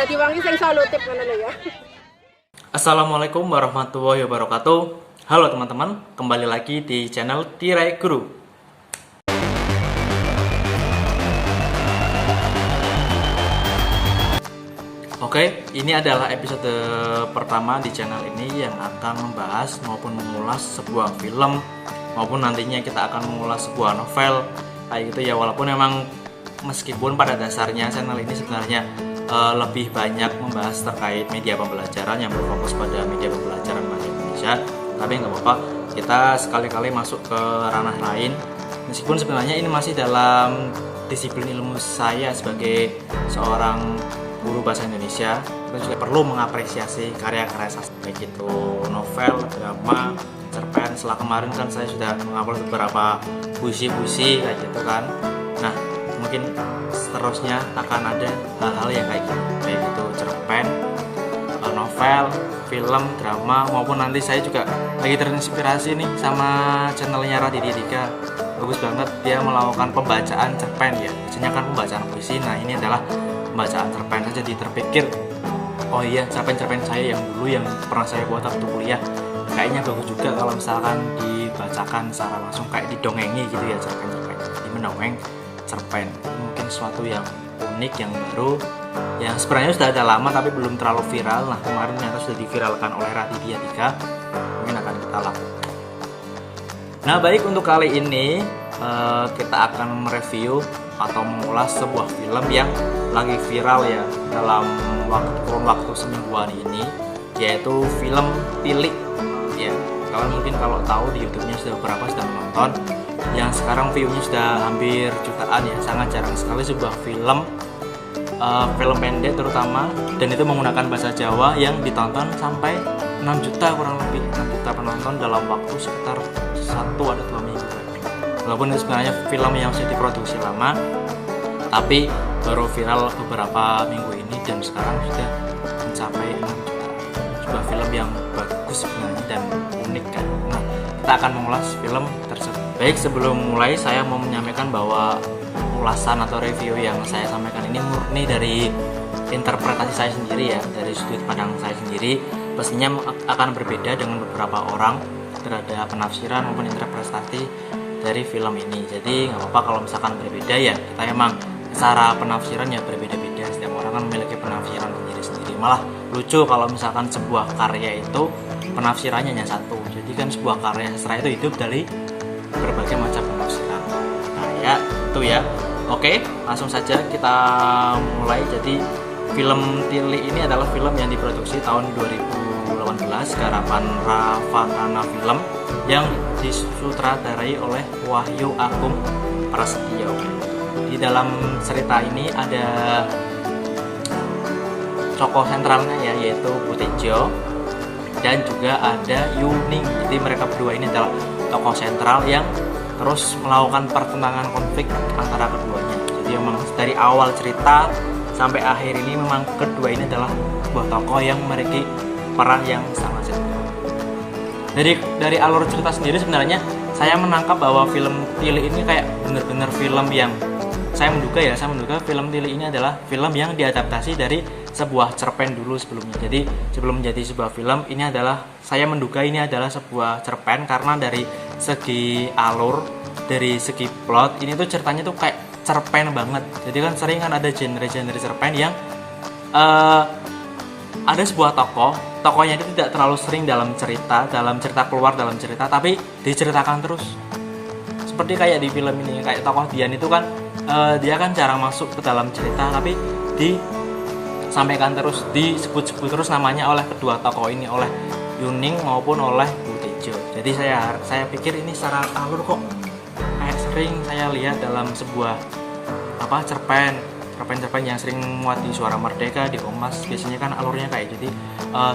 diwangi sing solutif ngono lho ya. Assalamualaikum warahmatullahi wabarakatuh. Halo teman-teman, kembali lagi di channel Tirai Guru. Oke, ini adalah episode pertama di channel ini yang akan membahas maupun mengulas sebuah film maupun nantinya kita akan mengulas sebuah novel kayak gitu ya. Walaupun memang meskipun pada dasarnya channel ini sebenarnya lebih banyak membahas terkait media pembelajaran yang berfokus pada media pembelajaran bahasa Indonesia, tapi nggak apa-apa, kita sekali-kali masuk ke ranah lain. Meskipun sebenarnya ini masih dalam disiplin ilmu saya sebagai seorang guru bahasa Indonesia, kita juga perlu mengapresiasi karya-karya sastra baik itu novel, drama, cerpen. Setelah kemarin kan saya sudah mengupload beberapa puisi-puisi kayak gitu kan. Nah, mungkin seterusnya akan ada hal-hal yang kayak gitu, kayak gitu cerpen, novel, film, drama, maupun nanti saya juga lagi terinspirasi nih sama channelnya Raditya Dika. Bagus banget, dia melakukan pembacaan cerpen ya, biasanya kan pembacaan puisi. Nah, ini adalah pembacaan cerpen. Saya jadi terpikir, oh iya, cerpen-cerpen saya yang dulu yang pernah saya buat waktu kuliah kayaknya bagus juga kalau misalkan dibacakan secara langsung, kayak didongengi gitu ya, cerpen-cerpen. Jadi mendongeng cerpen mungkin sesuatu yang unik, yang baru, yang sebenarnya sudah ada lama tapi belum terlalu viral. Nah, kemarin ternyata sudah diviralkan oleh Raditya Dika, mungkin akan kita lakukan. Nah, baik, untuk kali ini kita akan mereview atau mengulas sebuah film yang lagi viral ya dalam kurun waktu semingguan ini, yaitu film Tilik ya. Kalian mungkin kalau tahu di YouTube-nya sudah beberapa sudah menonton, yang sekarang view-nya sudah hampir jutaan ya, sangat jarang sekali sebuah film pendek terutama, dan itu menggunakan bahasa Jawa yang ditonton sampai 6 juta, kurang lebih 6 juta penonton dalam waktu sekitar 1 atau 2 minggu. Walaupun itu sebenarnya film yang sudah diproduksi lama, tapi baru viral beberapa minggu ini dan sekarang sudah mencapai 6 juta. Sebuah film yang bagus sebenarnya dan unik kan. Nah, kita akan mengulas film tersebut. Baik, sebelum mulai saya mau menyampaikan bahwa ulasan atau review yang saya sampaikan ini murni dari interpretasi saya sendiri ya, dari sudut pandang saya sendiri. Pastinya akan berbeda dengan beberapa orang terhadap penafsiran maupun interpretasi dari film ini. Jadi nggak apa-apa kalau misalkan berbeda ya, kita emang cara penafsiran ya berbeda-beda, setiap orang kan memiliki penafsiran sendiri-sendiri. Malah lucu kalau misalkan sebuah karya itu penafsirannya hanya satu. Jadi kan sebuah karya sastra itu hidup dari berbagai macam penafsiran. Nah ya, itu ya. Oke, langsung saja kita mulai. Jadi film Tilik ini adalah film yang diproduksi tahun 2018 garapan Rafatana Film yang disutradarai oleh Wahyu Agung Prasetyo. Di dalam cerita ini ada tokoh sentralnya ya, yaitu Butejo, dan juga ada Yuning. Jadi mereka berdua ini adalah tokoh sentral yang terus melakukan pertentangan konflik antara keduanya. Jadi memang dari awal cerita sampai akhir ini memang kedua ini adalah sebuah tokoh yang memiliki peran yang sangat sentral. Dari alur cerita sendiri sebenarnya saya menangkap bahwa film Tilik ini kayak bener-bener film yang saya menduga film Tilik ini adalah film yang diadaptasi dari sebuah cerpen dulu sebelumnya. Jadi sebelum menjadi sebuah film, ini adalah, saya menduga ini adalah sebuah cerpen karena dari segi alur, dari segi plot, ini tuh ceritanya tuh kayak cerpen banget. Jadi kan sering kan ada genre-genre cerpen yang ada sebuah tokohnya itu tidak terlalu sering dalam cerita keluar dalam cerita, tapi diceritakan terus. Seperti kayak di film ini, kayak tokoh Dian itu kan dia kan jarang masuk ke dalam cerita, tapi disampaikan terus, disebut-sebut terus namanya oleh kedua tokoh ini, oleh Yuning maupun oleh Butejo. Jadi saya pikir ini secara alur kok kayak sering saya lihat dalam sebuah cerpen yang sering muat di Suara Merdeka, di Kompas. Biasanya kan alurnya kayak jadi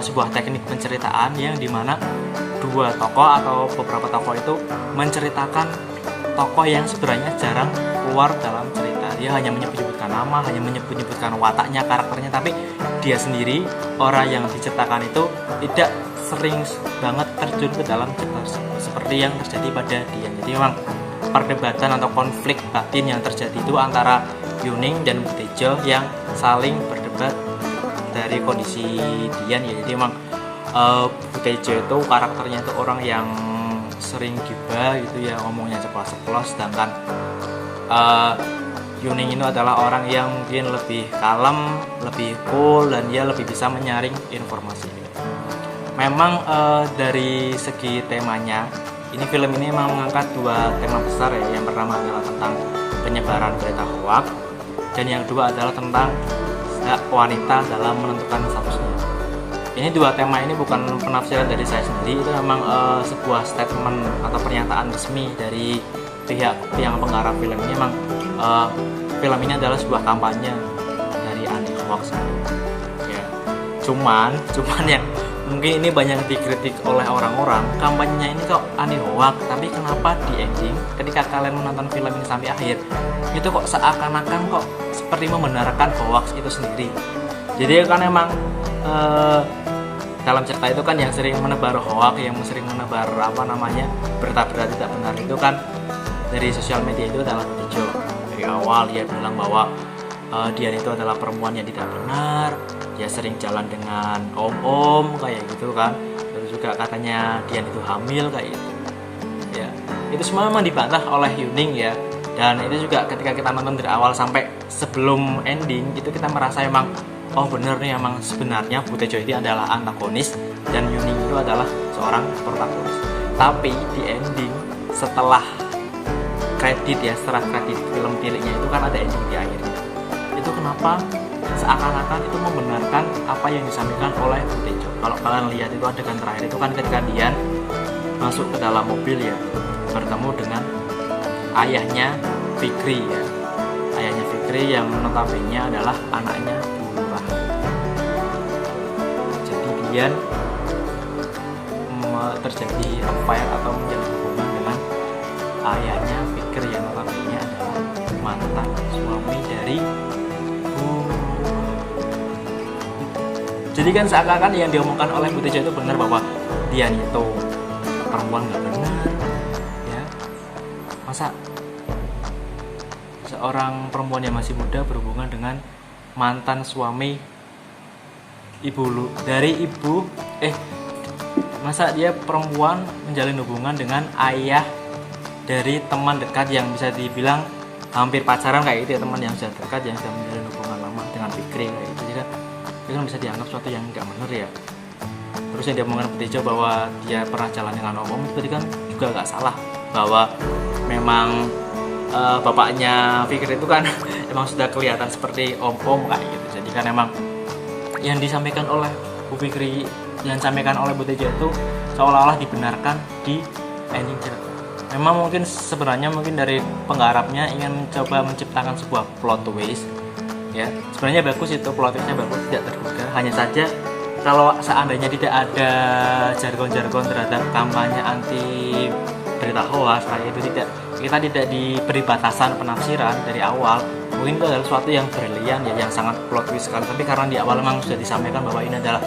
sebuah teknik penceritaan yang dimana dua tokoh atau beberapa tokoh itu menceritakan tokoh yang sebenarnya jarang keluar dalam cerita. Dia hanya menyebutkan nama, hanya menyebutkan wataknya, karakternya, tapi dia sendiri, orang yang diceritakan itu tidak sering banget terjun ke dalam cerita tersebut, seperti yang terjadi pada dia. Jadi memang perdebatan atau konflik batin yang terjadi itu antara Yuning dan Butejo yang saling berdebat dari kondisi Dian ya. Jadi emang Butejo itu karakternya itu orang yang sering gibah gitu ya, ngomongnya ceplos-ceplos, sedangkan Yuning itu adalah orang yang mungkin lebih kalem, lebih cool, dan dia lebih bisa menyaring informasi. Memang dari segi temanya, ini film ini memang mengangkat dua tema besar ya. Yang pertama adalah tentang penyebaran berita hoax, dan yang kedua adalah tentang hak wanita dalam menentukan statusnya. Ini dua tema ini bukan penafsiran dari saya sendiri, itu memang sebuah statement atau pernyataan resmi dari pihak yang penggarap film ini. Memang film ini adalah sebuah kampanye dari anti hoax ya. Cuman yang mungkin ini banyak dikritik oleh orang-orang, kampanyenya ini kok anti hoax, tapi kenapa di ending ketika kalian menonton film ini sampai akhir itu kok seakan-akan kok seperti membenarkan hoax itu sendiri. Jadi kan emang dalam cerita itu kan yang sering menebar hoax, yang sering menebar berita-berita tidak benar itu kan dari sosial media itu adalah Butejo. Dari awal dia bilang bahwa Dian itu adalah perempuan yang tidak benar, dia sering jalan dengan om-om kayak gitu kan. Terus juga katanya Dian itu hamil kayak gitu ya. Itu semua memang dibantah oleh Yuning ya. Dan itu juga ketika kita nonton dari awal sampai sebelum ending itu kita merasa emang oh bener nih, emang sebenarnya Butejo ini adalah antagonis dan Yuning itu adalah seorang protagonis. Tapi di ending setelah kredit ya, setelah kredit film pilihnya itu kan ada ending di akhirnya. Itu kenapa seakan-akan itu membenarkan apa yang disampaikan oleh Butejo. Kalau kalian lihat itu adegan terakhir itu kan ketika Dian masuk ke dalam mobil ya, bertemu dengan ayahnya Fikri ya. Ayahnya Fikri yang notabene adalah anaknya Bu Lurah. Jadi Dian terjadi affair atau menjalin hubungan dengan ayahnya Fikri yang notabene adalah mantan suami dari Bu Lurah. Jadi kan seakan-akan yang diomongkan oleh Butejo itu benar bahwa Dian itu perempuan nggak benar ya. Masa seorang perempuan yang masih muda berhubungan dengan mantan suami masa dia perempuan menjalin hubungan dengan ayah dari teman dekat yang bisa dibilang hampir pacaran kayak gitu ya, teman yang sudah dekat yang sudah menjalin hubungan lama dengan Fikri kayak gitu. Jadi kan itu kan bisa dianggap suatu yang nggak benar ya. Terus yang dia mengatakan Butejo bahwa dia pernah jalan dengan om-om, itu kan juga nggak salah, bahwa memang bapaknya Fikri itu kan emang sudah kelihatan seperti om-om kayak gitu. Jadi kan emang yang disampaikan oleh Bu Fikri, yang disampaikan oleh Butejo itu seolah-olah dibenarkan di ending cerita. Memang mungkin sebenarnya dari penggarapnya ingin mencoba menciptakan sebuah plot twist ya. Sebenarnya bagus itu, plot twistnya bagus, tidak terduga. Hanya saja kalau seandainya tidak ada jargon-jargon terhadap kampanye anti berita hoax kayak itu, kita tidak diberi batasan penafsiran dari awal, mungkin itu adalah sesuatu yang brilian ya, yang sangat plot twist sekali. Tapi karena di awal memang sudah disampaikan bahwa ini adalah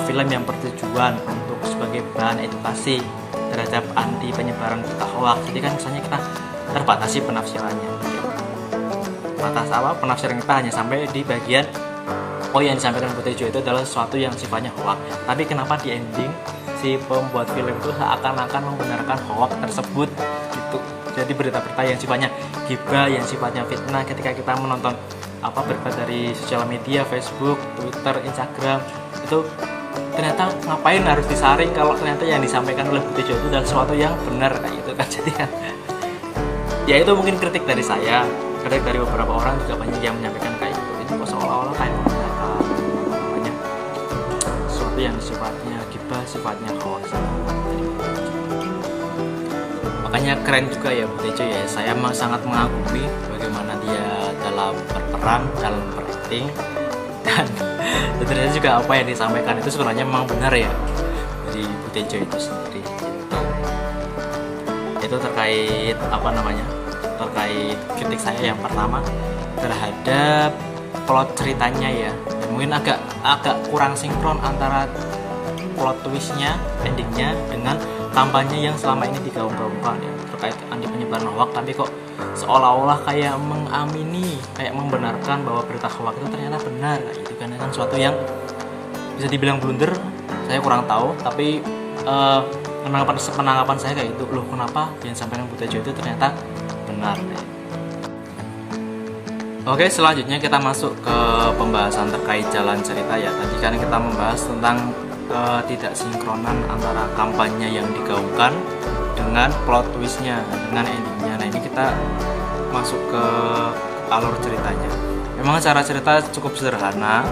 film yang bertujuan untuk sebagai bahan edukasi terhadap anti penyebaran berita hoax, jadi kan misalnya kita terbatasi penafsirannya. Penafsiran kita hanya sampai di bagian yang disampaikan Butejo itu adalah sesuatu yang sifatnya hoax. Tapi kenapa di ending si pembuat film itu seakan-akan membenarkan hoax tersebut gitu. Jadi berita-berita yang sifatnya gibah, yang sifatnya fitnah, ketika kita menonton berita dari sosial media, Facebook, Twitter, Instagram, itu ternyata ngapain harus disaring kalau ternyata yang disampaikan oleh Butejo itu adalah sesuatu yang benar kayak gitu kan. Jadi kan ya itu mungkin kritik dari saya, kritik dari beberapa orang juga banyak yang menyampaikan kayak gitu. Itu seolah-olah kayak sesuatu yang sifatnya gibah, sifatnya hoax. Makanya keren juga ya Butejo ya. Saya sangat mengagumi bagaimana dia dalam berperan, dalam berakting, dan ternyata juga apa yang disampaikan itu sebenarnya memang benar ya dari Butejo itu sendiri gitu. Itu terkait terkait kritik saya yang pertama terhadap plot ceritanya ya. Dan mungkin agak kurang sinkron antara plot twistnya, endingnya dengan kampanye yang selama ini digaung-gaungkan ya, terkait anti penyebaran hoax. Tapi kok seolah-olah kayak mengamini, kayak membenarkan bahwa berita hoax itu ternyata benar kayak gitu kan. Suatu yang bisa dibilang blunder, saya kurang tahu, tapi penanggapan saya kayak gitu. Loh, kenapa yang disampaikan Bu Tejo itu ternyata benar ya. Oke, selanjutnya kita masuk ke pembahasan terkait jalan cerita ya. Tadi kan kita membahas tentang tidak sinkronan antara kampanye yang digaungkan dengan plot twistnya, dengan endingnya. Nah, ini kita masuk ke alur ceritanya. Memang cara cerita cukup sederhana,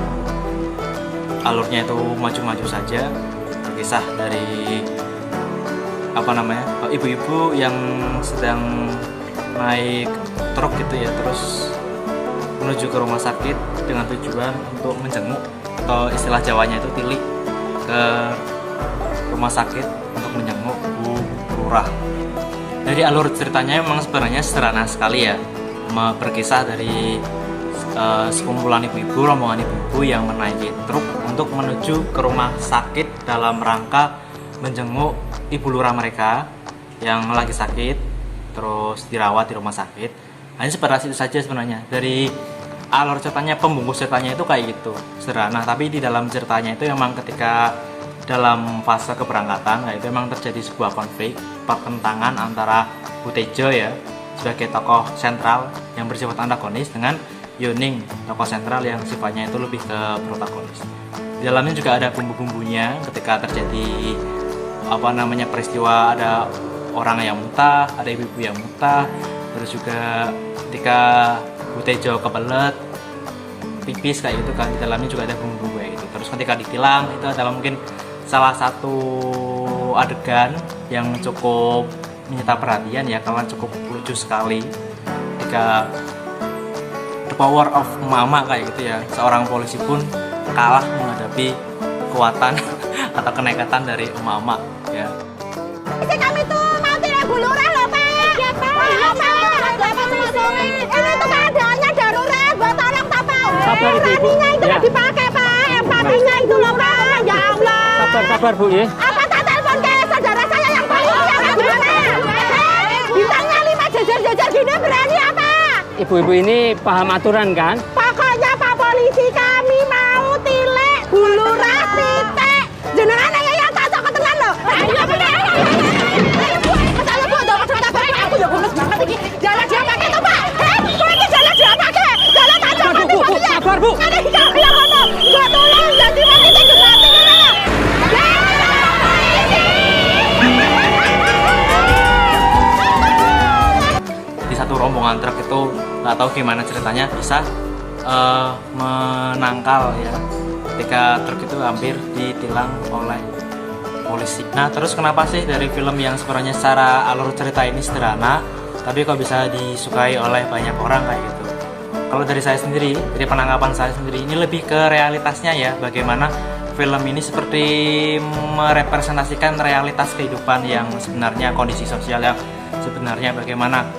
alurnya itu maju-maju saja, berkisah dari ibu-ibu yang sedang naik truk gitu ya, terus menuju ke rumah sakit dengan tujuan untuk menjenguk, atau istilah Jawanya itu tilik, ke rumah sakit untuk menjenguk Bu Lurah. Dari alur ceritanya memang sebenarnya sederhana sekali ya, berkisah dari sekumpulan ibu-ibu, rombongan ibu-ibu yang menaiki truk untuk menuju ke rumah sakit dalam rangka menjenguk Ibu Lurah mereka yang lagi sakit, terus dirawat di rumah sakit. Hanya seperti itu saja sebenarnya. Dari alur ceritanya, pembungkus ceritanya itu kayak gitu, sederhana. Tapi di dalam ceritanya itu memang ketika dalam fase keberangkatan, itu memang terjadi sebuah konflik, pertentangan antara Bu Tejo ya sebagai tokoh sentral yang bersifat antagonis dengan Yuning, tokoh sentral yang sifatnya itu lebih ke protagonis. Di dalamnya juga ada bumbu-bumbunya ketika terjadi peristiwa, ada orang yang muntah, ada ibu-ibu yang muntah, terus juga ketika Bu Tejo kebelet pipis kayak gitu kan, di dalamnya juga ada bumbu-bumbu kayak gitu. Terus ketika ditilang, itu adalah mungkin salah satu adegan yang cukup menyita perhatian ya, karena cukup lucu sekali ketika the power of mama kayak gitu ya, seorang polisi pun kalah menghadapi kekuatan atau kenekatan dari mama ya. Kami tuh mau tirai Bu Lurah loh Pak. Iya Pak. Iya Pak. Ini tuh keadaannya darurat, buat tolong Pak. Sabar Ibu. Empatinya itu nggak dipakai Pak. Empatinya itu loh Pak. Ya Allah. Sabar Bu ya. Apa tak telepon ke saudara saya yang polisi yang gimana? Bintangnya 5 jajar-jajar gini berani apa? Ibu-ibu ini paham aturan kan? Pokoknya Pak Polisi, kami mau tilik Bu Lurah titik. Jenengan yang cocok ketenan loh. Ayo bener. Aku ya gemes banget ini. Jalan dia pakai tuh Pak. Kok ini jalan dia pakai? Jalan aja Sabar Bu, sabar Bu. Ada hijau bilang ngomong. Gua tolong jadi mati juga tinggal. Di satu rombongan truk itu nggak tahu gimana ceritanya bisa menangkal ya ketika truk itu hampir ditilang oleh polisi. Nah, terus kenapa sih dari film yang sebenarnya secara alur cerita ini sederhana tapi kok bisa disukai oleh banyak orang kayak gitu? Kalau dari saya sendiri, dari penanggapan saya sendiri, ini lebih ke realitasnya ya, bagaimana film ini seperti merepresentasikan realitas kehidupan yang sebenarnya, kondisi sosial yang sebenarnya, bagaimana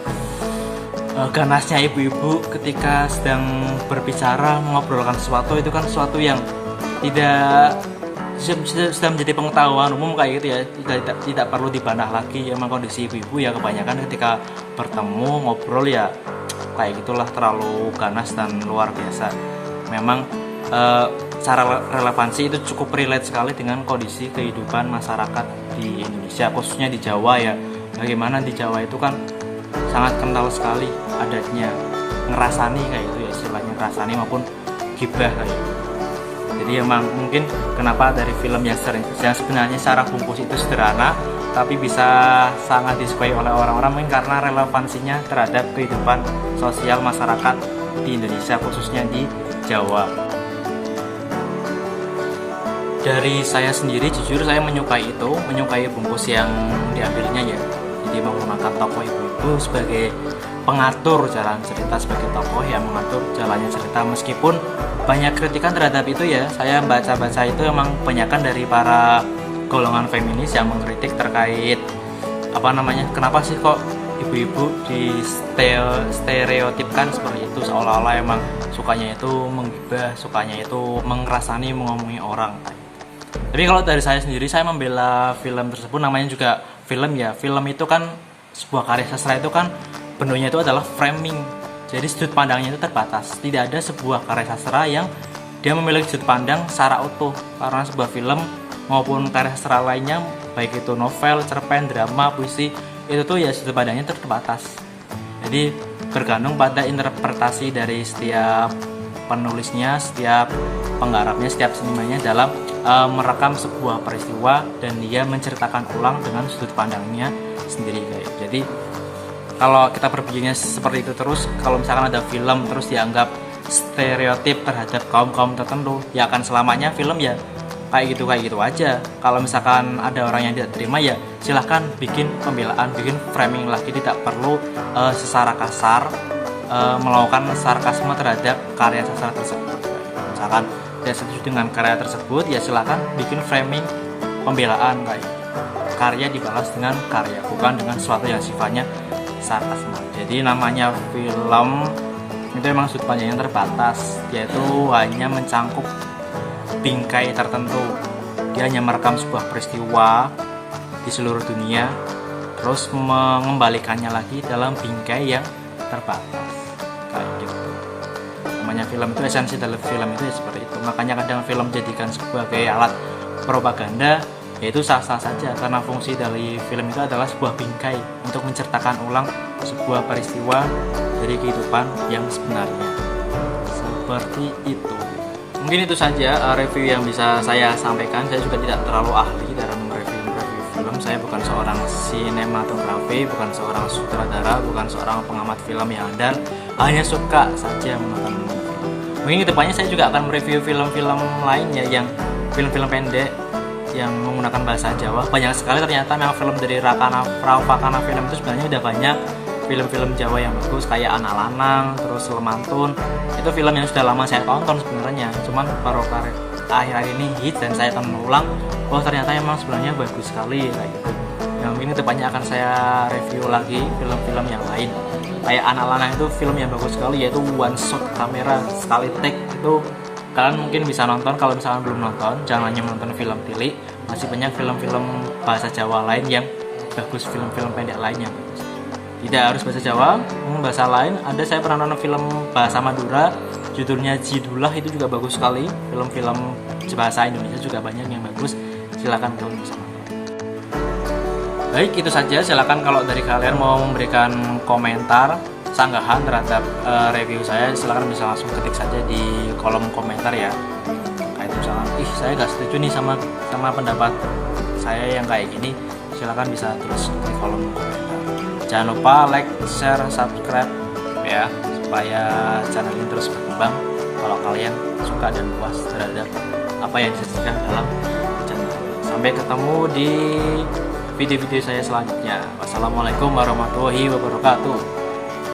ganasnya ibu-ibu ketika sedang berbicara mengobrolkan sesuatu, itu kan sesuatu yang sudah menjadi pengetahuan umum kayak gitu ya, tidak perlu dibantah lagi. Emang kondisi ibu-ibu ya kebanyakan ketika bertemu ngobrol ya kayak gitulah, terlalu ganas dan luar biasa. Memang secara relevansi itu cukup relate sekali dengan kondisi kehidupan masyarakat di Indonesia, khususnya di Jawa ya. Bagaimana di Jawa itu kan sangat kental sekali adatnya ngerasani kayak gitu ya, istilahnya ngerasani maupun gibah kayak gitu. Jadi emang mungkin kenapa dari film yang sebenarnya secara bungkus itu sederhana tapi bisa sangat disukai oleh orang-orang, mungkin karena relevansinya terhadap kehidupan sosial masyarakat di Indonesia, khususnya di Jawa. Dari saya sendiri jujur saya menyukai bungkus yang diambilnya ya. Jadi menggunakan tokoh ibu-ibu sebagai pengatur jalan cerita, sebagai tokoh yang mengatur jalannya cerita, meskipun banyak kritikan terhadap itu ya. Saya baca-baca itu emang kebanyakan dari para golongan feminis yang mengkritik terkait kenapa sih kok ibu-ibu di stereotipkan seperti itu, seolah-olah emang sukanya itu menggibah, sukanya itu mengerasani, mengomongi orang. Tapi kalau dari saya sendiri, saya membela film tersebut. Namanya juga film ya, film itu kan sebuah karya sastra, itu kan bentuknya itu adalah framing. Jadi sudut pandangnya itu terbatas. Tidak ada sebuah karya sastra yang dia memiliki sudut pandang secara utuh, karena sebuah film maupun karya sastra lainnya, baik itu novel, cerpen, drama, puisi, itu tuh ya sudut pandangnya terbatas. Jadi bergantung pada interpretasi dari setiap penulisnya, setiap penggarapnya, setiap senimannya dalam merekam sebuah peristiwa dan dia menceritakan ulang dengan sudut pandangnya sendiri kayak. Jadi kalau kita berpikirnya seperti itu terus, kalau misalkan ada film terus dianggap stereotip terhadap kaum tertentu, ya akan selamanya film ya kayak gitu aja. Kalau misalkan ada orang yang tidak terima, ya silahkan bikin pembelaan, bikin framing lagi, tidak perlu secara kasar melakukan sarkasme terhadap karya sastra tersebut. Misalkan tidak setuju dengan karya tersebut, ya silahkan bikin framing pembelaan kayak karya dibalas dengan karya, bukan dengan sesuatu yang sifatnya sarkasme. Jadi namanya film itu memang sudut pandangnya terbatas, yaitu hanya mencangkup bingkai tertentu. Dia hanya merekam sebuah peristiwa di seluruh dunia, terus mengembalikannya lagi dalam bingkai yang terbatas kayak gitu. Namanya film itu, esensi dalam film itu ya seperti itu. Makanya kadang film jadikan sebagai alat propaganda, yaitu sah-sah saja, karena fungsi dari film itu adalah sebuah bingkai untuk menceritakan ulang sebuah peristiwa dari kehidupan yang sebenarnya. Seperti itu. Mungkin itu saja review yang bisa saya sampaikan. Saya juga tidak terlalu ahli dalam review film. Saya bukan seorang sinematografi, bukan seorang sutradara, bukan seorang pengamat film yang andal. Hanya suka saja menonton film. Mungkin kedepannya saya juga akan mereview film-film lainnya, yang film-film pendek yang menggunakan bahasa Jawa. Banyak sekali ternyata memang film dari Rakana Film itu sebenarnya udah banyak film-film Jawa yang bagus, kayak Anak Lanang, terus Lemantun. Itu film yang sudah lama saya tonton sebenarnya, cuman baru akhir-akhir ini hit dan saya tonton ulang. Oh ternyata emang sebenarnya bagus sekali kayak gitu. Yang ini depannya akan saya review lagi film-film yang lain. Kayak Anak Lanang itu film yang bagus sekali, yaitu one shot kamera, sekali take. Itu kalian mungkin bisa nonton. Kalau misalkan belum nonton, jangan hanya menonton film tilik, masih banyak film-film bahasa Jawa lain yang bagus, film-film pendek lainnya bagus. Tidak harus bahasa Jawa, bahasa lain. Ada, saya pernah nonton film bahasa Madura, judulnya Jidullah, itu juga bagus sekali. Film-film bahasa Indonesia juga banyak yang bagus. Silakan kalian bisa nonton. Baik, itu saja. Silakan kalau dari kalian mau memberikan komentar, sanggahan terhadap review saya, silakan bisa langsung ketik saja di kolom komentar ya. Kayak itu misalkan, saya gak setuju nih sama pendapat saya yang kayak gini, silakan bisa tulis di kolom komentar. Jangan lupa like, share, subscribe ya, supaya channel ini terus berkembang. Kalau kalian suka dan puas terhadap apa yang disajikan dalam channel. Sampai ketemu di video-video saya selanjutnya. Wassalamualaikum warahmatullahi wabarakatuh.